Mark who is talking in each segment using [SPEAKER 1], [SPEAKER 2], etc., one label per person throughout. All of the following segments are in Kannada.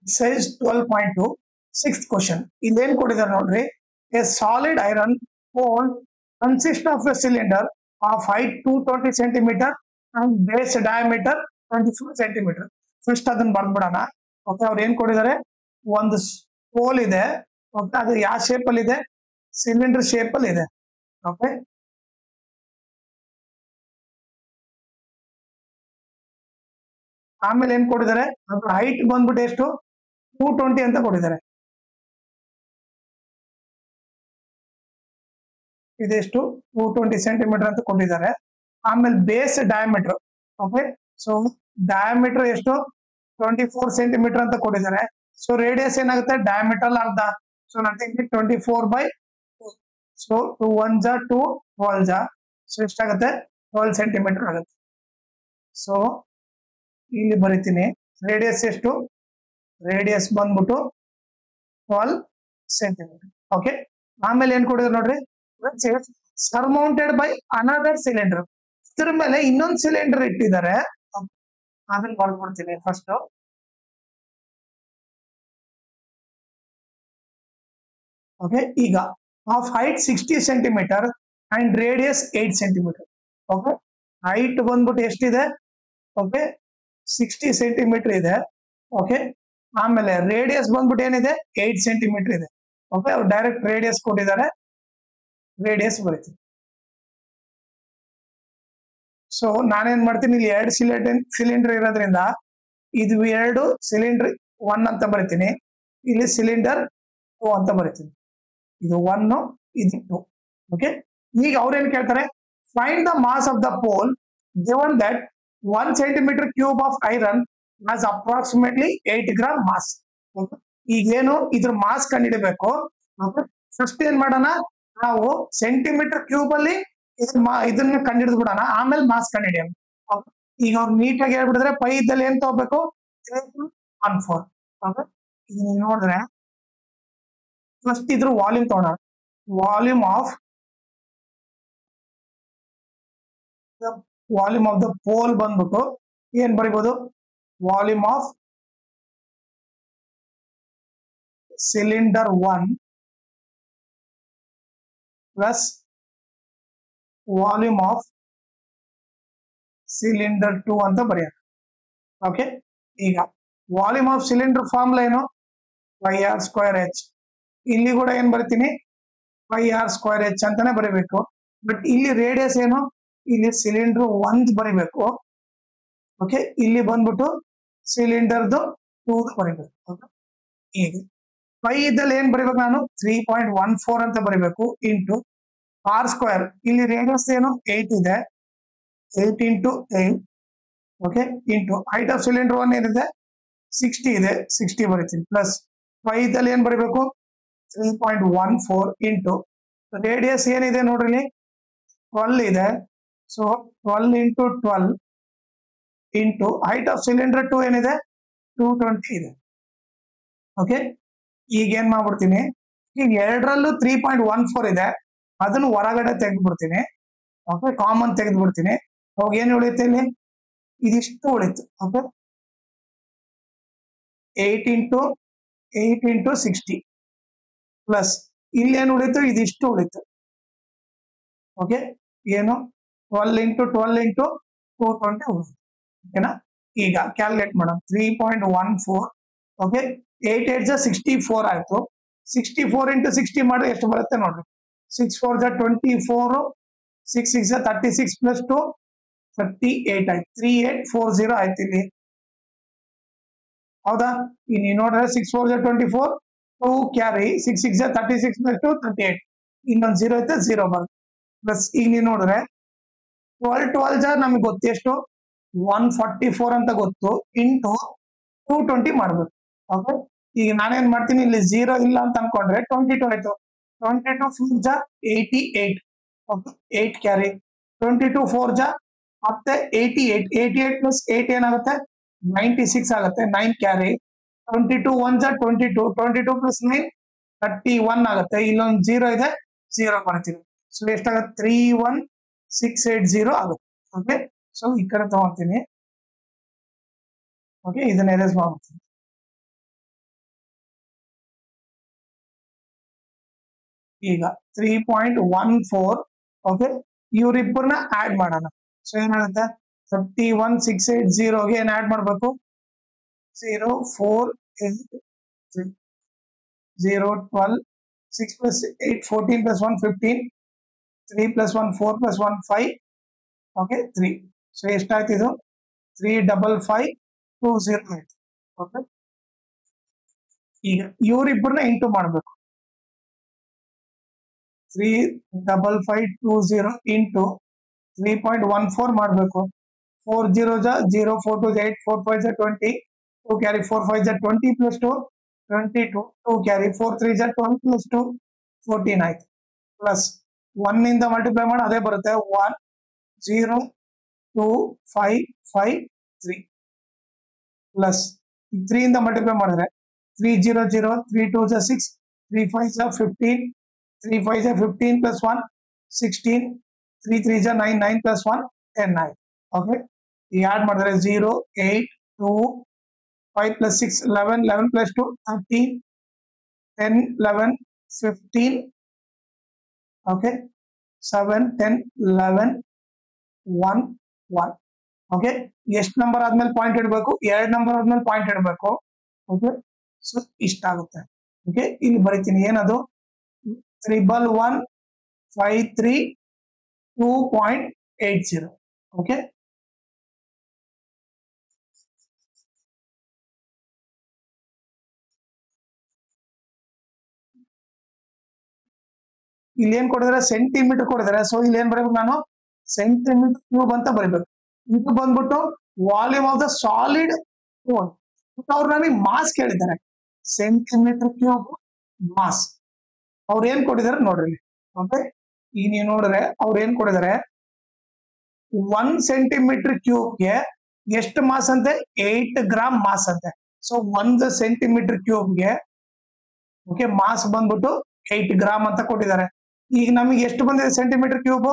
[SPEAKER 1] Size 12.2. Sixth question. ಇಲ್ಲೇನ್ ಕೊಟ್ಟಿದ್ದಾರೆ ನೋಡ್ರಿ. A solid iron pole consists of a cylinder of height 220 centimeter and base diameter 24 centimeter. First ಅದನ್ನ ಬರ್ದ್ಬಿಡೋಣ. ಓಕೆ, ಅವ್ರು ಏನ್ ಕೊಟ್ಟಿದ್ದಾರೆ, ಒಂದು ಪೋಲ್ ಇದೆ. ಓಕೆ, ಅದು ಯಾವ ಶೇಪ್ ಅಲ್ಲಿ ಇದೆ, ಸಿಲಿಂಡರ್ ಶೇಪ್ ಅಲ್ಲಿ ಇದೆ. ಓಕೆ, ಆಮೇಲೆ ಏನ್ ಕೊಟ್ಟಿದ್ದಾರೆ, ಅದ್ರ ಹೈಟ್ ಬಂದ್ಬಿಟ್ಟು ಎಷ್ಟು, 220 ಅಂತ ಕೊಟ್ಟಿದ್ದಾರೆ. ಇದೆಷ್ಟು, 220 ಸೆಂಟಿಮೀಟರ್ ಅಂತ ಕೊಟ್ಟಿದ್ದಾರೆ. ಆಮೇಲೆ base diameter. Okay, so diameter ಎಷ್ಟು, 24 ಸೆಂಟಿಮೀಟರ್ ಅಂತ ಕೊಟ್ಟಿದ್ದಾರೆ. ಸೊ ರೇಡಿಯಸ್ ಏನಾಗುತ್ತೆ, ಡಯಾಮೀಟರ್ ಅರ್ಧ. So nothing 24/2. ಸೊ 2 1 2 12 ಸೊ ಎಷ್ಟಾಗುತ್ತೆ, 12 ಸೆಂಟಿಮೀಟರ್ ಆಗುತ್ತೆ. ಸೊ ಇಲ್ಲಿ ಬರೀತೀನಿ, ರೇಡಿಯಸ್ ಎಷ್ಟು, ರೇಡಿಯಸ್ ಬಂದ್ಬಿಟ್ಟು 12 ಸೆಂಟಿಮೀಟರ್. ಓಕೆ, ಆಮೇಲೆ ಏನ್ ಕೊಟ್ಟಿದ್ದಾರೆ ನೋಡ್ರಿ, ಸರ್ಮೌಂಟೆಡ್ ಬೈ ಅನದರ್ ಸಿಲಿಂಡರ್. ಇದ್ರ ಮೇಲೆ ಇನ್ನೊಂದು ಸಿಲಿಂಡರ್ ಇಟ್ಟಿದ್ದಾರೆ. ಆಮೇಲೆ ಬರ್ದ್ಬಿಡ್ತೀನಿ ಫಸ್ಟ್. ಓಕೆ, ಈಗ of height 60 centimetre and radius 8 centimetre. Okay, height ಬಂದ್ಬಿಟ್ಟು ಎಷ್ಟಿದೆ, ಓಕೆ 60 ಸೆಂಟಿಮೀಟರ್ ಇದೆ. ಓಕೆ, ಆಮೇಲೆ ರೇಡಿಯಸ್ ಬಂದ್ಬಿಟ್ಟು ಏನಿದೆ, 8 ಸೆಂಟಿಮೀಟರ್ ಇದೆ. ಓಕೆ, ಅವ್ರು ಡೈರೆಕ್ಟ್ ರೇಡಿಯಸ್ ಕೊಟ್ಟಿದ್ದಾರೆ, ರೇಡಿಯಸ್ ಬರೀತೀನಿ. ಸೊ ನಾನೇನ್ ಮಾಡ್ತೀನಿ, ಇಲ್ಲಿ 2 ಸಿಲಿಂಡರ್ ಇರೋದ್ರಿಂದ ಇದು 2 ಸಿಲಿಂಡರ್ 1 ಅಂತ ಬರೀತೀನಿ. ಇಲ್ಲಿ ಸಿಲಿಂಡರ್ 2 ಅಂತ ಬರೀತೀನಿ. ಇದು 1, ಇದು 2. ಓಕೆ, ಈಗ ಅವ್ರೇನ್ ಕೇಳ್ತಾರೆ, find the mass of the pole given that 1 centimeter cube of iron has approximately 8 gram mass. ಈಗೇನು ಇದ್ರ ಮಾಸ್ ಕಂಡಿಡಬೇಕು. ಫಸ್ಟ್ ಏನ್ ಮಾಡೋಣ, ನಾವು ಸೆಂಟಿಮೀಟರ್ ಕ್ಯೂಬ್ ಅಲ್ಲಿ ಇದನ್ನ ಕಂಡಿಡಿದ್ ಬಿಡೋಣ, ಆಮೇಲೆ ಮಾಸ್ ಕಂಡಿಡಿಯೋಣ. ಈಗ ಅವ್ರು ನೀಟಾಗಿ ಹೇಳ್ಬಿಡಿದ್ರೆ ಪೈ ಇದ್ದಲ್ಲಿ ಏನ್ ತಗೋಬೇಕು, 3.14. ಈಗ ನೋಡಿದ್ರೆ ಫಸ್ಟ್ ಇದ್ರ ವಾಲ್ಯೂಮ್ ತಗೋಣ. ವಾಲ್ಯೂಮ್ ಆಫ್ ದ ಪೋಲ್ ಬಂದ್ಬಿಟ್ಟು ಏನ್ ಬರೀಬಹುದು, volume of cylinder 1 plus volume of cylinder 2 ಅಂತ ಬರೆಯೋಣ. ಓಕೆ, ಈಗ ವಾಲ್ಯೂಮ್ ಆಫ್ ಸಿಲಿಂಡರ್ ಫಾರ್ಮುಲಾ ಏನು, πr²h. ಇಲ್ಲಿ ಕೂಡ ಏನ್ ಬರಿತೀನಿ, πr²h ಅಂತಾನೆ ಬರೀಬೇಕು. ಬಟ್ ಇಲ್ಲಿ ರೇಡಿಯಸ್ ಏನು, ಇಲ್ಲಿ ಸಿಲಿಂಡರ್ 1 ಬರಿಬೇಕು. ಓಕೆ, ಇಲ್ಲಿ ಬಂದ್ಬಿಟ್ಟು ಸಿಲಿಂಡರ್ದು 2 ಬರಿಬೇಕು. ಈಗ ಪೈ ಇದ್ದಲ್ಲಿ ಏನ್ ಬರಿಬೇಕು, ನಾನು 3.14 ಅಂತ ಬರಿಬೇಕು ಇಂಟು r². ಇಲ್ಲಿ ರೇಡಿಯಸ್ ಏನು 8 ಇದೆ, 8 × 8. Okay, into height of cylinder 1 ಏನಿದೆ 60 ಇದೆ, 60 ಬರಿತೀನಿ. ಪ್ಲಸ್ ಪೈ ಇದ್ದಲ್ಲಿ ಏನ್ ಬರಿಬೇಕು, 3.14 ಇಂಟು ರೇಡಿಯಸ್ ಏನಿದೆ ನೋಡ್ರಿ 12 ಇದೆ. So 12 × 12 into height of cylinder 2 ಏನಿದೆ 220 ಇದೆ. ಓಕೆ, ಈಗ ಏನ್ ಮಾಡ್ಬಿಡ್ತೀನಿ, ಈಗ ಎರಡರಲ್ಲೂ 3.14 ಇದೆ, ಅದನ್ನು ಹೊರಗಡೆ ತೆಗೆದ್ಬಿಡ್ತೀನಿ. Okay, common ತೆಗೆದ್ಬಿಡ್ತೀನಿ. ಅವಾಗ ಏನ್ ಉಳಿಯುತ್ತೆ, ಇಲ್ಲಿ ಇದಿಷ್ಟು ಉಳಿತು. ಓಕೆ, 8 × 60 ಪ್ಲಸ್ ಇಲ್ಲಿ ಏನು ಉಳಿತು, ಇದಿಷ್ಟು ಉಳಿತು. ಓಕೆ, ಏನು 12 × 12 × 220 ಉಳಿತು. ಓಕೆನಾ, ಈಗ ಕ್ಯಾಲ್ಕುಲೇಟ್ ಮಾಡೋಣ. 3.14. ಓಕೆ, 8 8 64 ಆಯ್ತು. 64 × 60 ಮಾಡಿದ್ರೆ ಎಷ್ಟು ಬರುತ್ತೆ ನೋಡ್ರಿ, 6 4 24, 6 6 36 ಪ್ಲಸ್ 2 38 ಆಯ್ತು. 3840 ಆಯ್ತು ಇಲ್ಲಿ. ಹೌದಾ, ಇಲ್ಲಿ ನೋಡ್ರೆ 6 4 24, 2 ಕ್ಯಾರಿ, 6 6 36 ಪ್ಲಸ್ 2 38. ಇನ್ನೊಂದು 0 ಐತೆ, 0 ಬರುತ್ತೆ. ಪ್ಲಸ್ ಈಗ ನೀವು ನೋಡಿದ್ರೆ 12 12 ನಮಗೆ ಗೊತ್ತು ಎಷ್ಟು, 144 ಅಂತ ಗೊತ್ತು, ಇಂಟು 220 ಮಾಡ್ಬೇಕು. ಓಕೆ, ಈಗ ನಾನೇನ್ ಮಾಡ್ತೀನಿ, ಇಲ್ಲಿ 0 ಇಲ್ಲ ಅಂತ ಅನ್ಕೊಂಡ್ರೆ 22 ಆಯ್ತು. 22 4 88. ಓಕೆ, 8 ಕ್ಯಾರಿ, 22 4 ಮತ್ತೆ 88. 88 ಪ್ಲಸ್ 8 ಏನಾಗುತ್ತೆ, 96 ಆಗುತ್ತೆ. 9 ಕ್ಯಾರಿ, 22 1 22, 22 ಪ್ಲಸ್ 9 31 ಆಗುತ್ತೆ. ಇಲ್ಲೊಂದು 0 ಇದೆ, 0 ಬರ್ತೀವಿ. ಸೊ ಎಷ್ಟಾಗುತ್ತೆ, 31680 ಆಗುತ್ತೆ. ಓಕೆ, ಸೊ ಈ ಕಡೆ ತಗೊಳ್ತೀನಿ. ಓಕೆ, ಇದನ್ನ ಎರೇಸ್ ಮಾಡ್ತೀನಿ. ಈಗ 3.14 ಓಕೆ ಇವರಿಬ್ಬರನ್ನ ಆಡ್ ಮಾಡೋಣ ಸೊ ಏನಾಗುತ್ತೆ 31680 ಏನ್ ಆಡ್ ಮಾಡ್ಬೇಕು 0 4 8 0 12 6 plus 8 14 plus 1 15 3 plus 1 4 plus 1 5 okay 3 so ಎಷ್ಟಾಯ್ತು ಇದು 35520 ಆಯ್ತು ಓಕೆ ಈಗ ಇವರಿಬ್ಬರನ್ನ ಇಂಟು ಮಾಡಬೇಕು 35520 ಇಂಟು 3.14 ಮಾಡಬೇಕು 4 0 0 4 2 8 4 5 20 2 carry 4 5 20 plus 2 22 2 carry 4 3 12 plus 2 14 ಆಯ್ತು ಪ್ಲಸ್ 1 ಇಂದ ಮಲ್ಟಿಪ್ಲೈ ಮಾಡಿ ಅದೇ ಬರುತ್ತೆ 1 0 2 5 5 3 ಪ್ಲಸ್ 3 ಇಂದ ಮಲ್ಟಿಪ್ಲೈ ಮಾಡಿದ್ರೆ 3 0 0 3 2 6 3 5 15 3 5 15 plus 1 16 3 3 9 9 plus 1 10 9 ಓಕೆ ಈಗ ಆಡ್ ಮಾಡಿದ್ರೆ 0 8 2 5 plus 6 11 11 plus 2 13 10 11 15 okay 7 10 11 1 1 ಓಕೆ ಎಷ್ಟು ನಂಬರ್ ಆದ್ಮೇಲೆ ಪಾಯಿಂಟ್ ಇಡಬೇಕು 2 ನಂಬರ್ ಆದ್ಮೇಲೆ ಪಾಯಿಂಟ್ ಇಡಬೇಕು ಓಕೆ ಸೊ ಇಷ್ಟ ಆಗುತ್ತೆ ಓಕೆ ಇಲ್ಲಿ ಬರೀತೀನಿ ಏನದು 31153 2.80 ಓಕೆ ಇಲ್ಲಿ ಏನ್ ಕೊಡಿದ್ರೆ ಸೆಂಟಿಮೀಟರ್ ಕೊಡಿದ್ರೆ ಸೊ ಇಲ್ಲಿ ಏನ್ ಬರೀಬೇಕು ನಾನು ಸೆಂಟಿಮೀಟರ್ ಕ್ಯೂಬ್ ಅಂತ ಬರೀಬೇಕು ಇದು ಬಂದ್ಬಿಟ್ಟು ವಾಲ್ಯೂಮ್ ಆಫ್ ದ ಸಾಲಿಡ್ ಅವ್ರು ನಮಗೆ ಮಾಸ್ ಕೇಳಿದ್ದಾರೆ ಸೆಂಟಿಮೀಟರ್ ಕ್ಯೂಬ್ ಮಾಸ್ ಅವ್ರು ಏನ್ ಕೊಟ್ಟಿದ್ದಾರೆ ನೋಡ್ರಿ ಓಕೆ ಈಗ ನೀವು ನೋಡಿದ್ರೆ ಅವ್ರು ಏನ್ ಕೊಟ್ಟಿದ್ದಾರೆ 1 ಸೆಂಟಿಮೀಟರ್ ಕ್ಯೂಬ್ಗೆ ಎಷ್ಟು ಮಾಸ್ ಅಂತೆ 8 ಗ್ರಾಮ್ ಮಾಸ್ ಅಂತೆ ಸೊ 1 ಸೆಂಟಿಮೀಟರ್ ಕ್ಯೂಬ್ಗೆ ಓಕೆ ಮಾಸ್ ಬಂದ್ಬಿಟ್ಟು 8 ಗ್ರಾಮ್ ಅಂತ ಕೊಟ್ಟಿದ್ದಾರೆ ಈಗ ನಮಗೆ ಎಷ್ಟು ಬಂದಿದೆ centimetre cube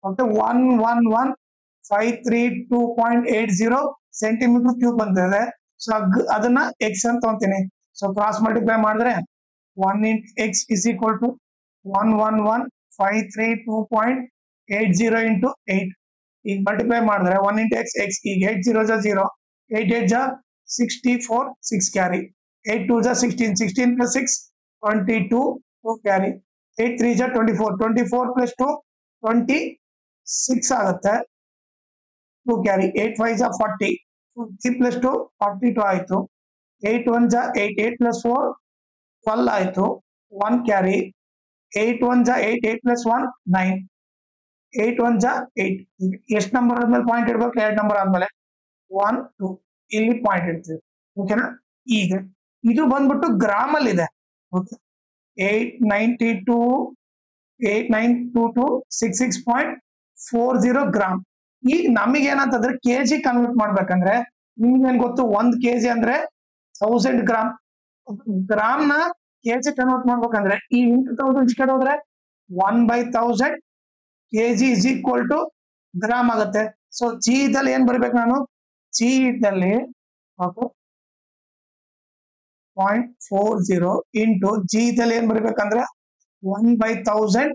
[SPEAKER 1] okay 11153.2.80 centimetre cube ಬಂದಿದೆ ಸೊ ಅದನ್ನ ಎಕ್ಸ್ ಅಂತ ಅಂತೀನಿ ಸೊ ಕ್ರಾಸ್ ಮಲ್ಟಿಪ್ಲೈ ಮಾಡಿದ್ರೆ 1 into x is equal to 11153.2.80 into 8 ಈಗ ಮಲ್ಟಿಪ್ಲೈ ಮಾಡಿದ್ರೆ 1 into x x ಈಗ 8 0 0 8 8 64 6 carry 8 2 16 16 plus 6 22 2 carry 8 3 24 24 plus 2 26 ಆಗುತ್ತೆ 2 carry 8 5 40 3 plus 2 42 ಆಯ್ತು 8 1 8 8 plus 4 12 ಆಯ್ತು 1 carry 8 1 8 8 plus 1 9 8 1 8 ಎಷ್ಟು ನಂಬರ್ ಆದ್ಮೇಲೆ ಪಾಯಿಂಟ್ ಇಡ್ಬೇಕು 2 ನಂಬರ್ ಆದ್ಮೇಲೆ 1 2 ಇಲ್ಲಿ ಪಾಯಿಂಟ್ ಇಡ್ತೀವಿ ಓಕೆನಾ ಈಗ ಇದು ಬಂದ್ಬಿಟ್ಟು ಗ್ರಾಮ್ ಅಲ್ಲಿ ಇದೆ ಓಕೆ 892266.40 ಗ್ರಾಮ್ ಈಗ ನಮಗೆ ಏನಂತಂದ್ರೆ ಕೆಜಿ ಕನ್ವರ್ಟ್ ಮಾಡ್ಬೇಕಂದ್ರೆ ನಿಮ್ಗೆ ಏನ್ ಗೊತ್ತು 1 ಕೆಜಿ ಅಂದ್ರೆ 1000 ಗ್ರಾಮ್ ಗ್ರಾಮ್ ನ ಕೆಜಿ ಕನ್ವರ್ಟ್ ಮಾಡ್ಬೇಕಂದ್ರೆ ಈ ಇಂಟು 1000 ಕಡೆ ಹೋದ್ರೆ 1/1000 KG is equal to gram ಆಗುತ್ತೆ ಸೊ ಜಿ ಇದ್ದಲ್ಲಿ ಏನ್ ಬರ್ಬೇಕು ನಾನು ಜಿ ಇದ್ದಲ್ಲಿ 0.40 ಇಂಟು ಜಿ ಇದ್ದಲ್ಲಿ ಏನ್ ಬರೀಬೇಕಂದ್ರೆ 1/1000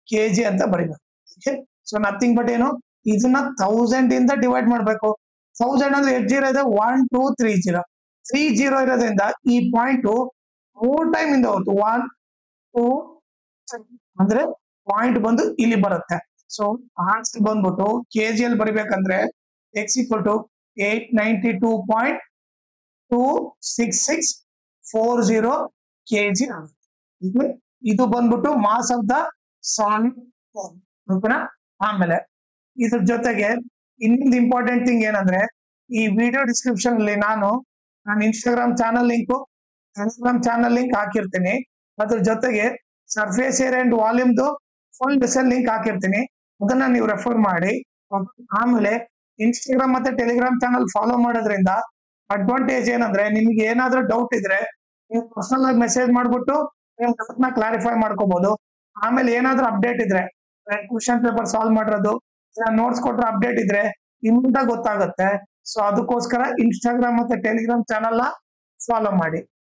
[SPEAKER 1] ಕೆಜಿ ಅಂತ ಬರೀಬೇಕು ಓಕೆ ಸೊ ನಥಿಂಗ್ ಬಟ್ ಏನು ಇದನ್ನ 1000 ಇಂದ ಡಿವೈಡ್ ಮಾಡ್ಬೇಕು 1000 ಅಂದ್ರೆ ಎಷ್ಟು ಜೀರೋ ಇದೆ 1 2 3 0 3 0 ಇರೋದ್ರಿಂದ ಈ ಪಾಯಿಂಟ್ 3 ಟೈಮ್ ಇಂದ ಹೋಯ್ತು 1 2 ಅಂದ್ರೆ ಪಾಯಿಂಟ್ ಬಂದು ಇಲ್ಲಿ ಬರುತ್ತೆ ಸೊ ಆನ್ಸರ್ ಬಂದ್ಬಿಟ್ಟು ಕೆಜಿ ಅಲ್ಲಿ ಬರಿಬೇಕಂದ್ರೆ x equal to 892.26640 ಕೆಜಿ ಆಗುತ್ತೆ ಇದು ಬಂದ್ಬಿಟ್ಟು ಮಾಸ್ ಆಫ್ ದ ಸಾಲಿಡ್ ಓಕೆನಾ ಆಮೇಲೆ ಇದ್ರ ಜೊತೆಗೆ ಇನ್ನೊಂದು ಇಂಪಾರ್ಟೆಂಟ್ ಥಿಂಗ್ ಏನಂದ್ರೆ ಈ ವಿಡಿಯೋ ಡಿಸ್ಕ್ರಿಪ್ಷನ್ ಅಲ್ಲಿ ನಾನು ನನ್ನ Instagram channel link Telegram channel link ಹಾಕಿರ್ತೀನಿ ಅದ್ರ ಜೊತೆಗೆ ಸರ್ಫೇಸ್ ಏರಿಯಾ ಅಂಡ್ ವಾಲ್ಯೂಮ್ದು ಫುಲ್ ಡಿಸೈನ್ ಲಿಂಕ್ ಹಾಕಿರ್ತೀನಿ ಅದನ್ನ ನೀವು ರೆಫರ್ ಮಾಡಿ ಆಮೇಲೆ ಇನ್ಸ್ಟಾಗ್ರಾಮ್ ಮತ್ತೆ ಟೆಲಿಗ್ರಾಮ್ ಚಾನಲ್ ಫಾಲೋ ಮಾಡೋದ್ರಿಂದ ಅಡ್ವಾಂಟೇಜ್ ಏನಂದ್ರೆ ನಿಮ್ಗೆ ಏನಾದ್ರೂ ಡೌಟ್ ಇದ್ರೆ ನೀವು ಪರ್ಸನಲ್ ಆಗಿ ಮೆಸೇಜ್ ಮಾಡ್ಬಿಟ್ಟು ನೀವು ಡೌಟ್ ನ ಕ್ಲಾರಿಫೈ ಮಾಡ್ಕೋಬಹುದು ಆಮೇಲೆ ಏನಾದ್ರೂ ಅಪ್ಡೇಟ್ ಇದ್ರೆ ಕ್ವಶನ್ ಪೇಪರ್ ಸಾಲ್ವ್ ಮಾಡಿರೋದು ನೋಟ್ಸ್ ಕೊಟ್ರೆ ಅಪ್ಡೇಟ್ ಇದ್ರೆ ನಿಮ್ಮಿಂದ ಗೊತ್ತಾಗುತ್ತೆ ಸೊ ಅದಕ್ಕೋಸ್ಕರ ಇನ್ಸ್ಟಾಗ್ರಾಮ್ ಮತ್ತೆ ಟೆಲಿಗ್ರಾಮ್ ಚಾನಲ್ ನ ಫಾಲೋ ಮಾಡಿ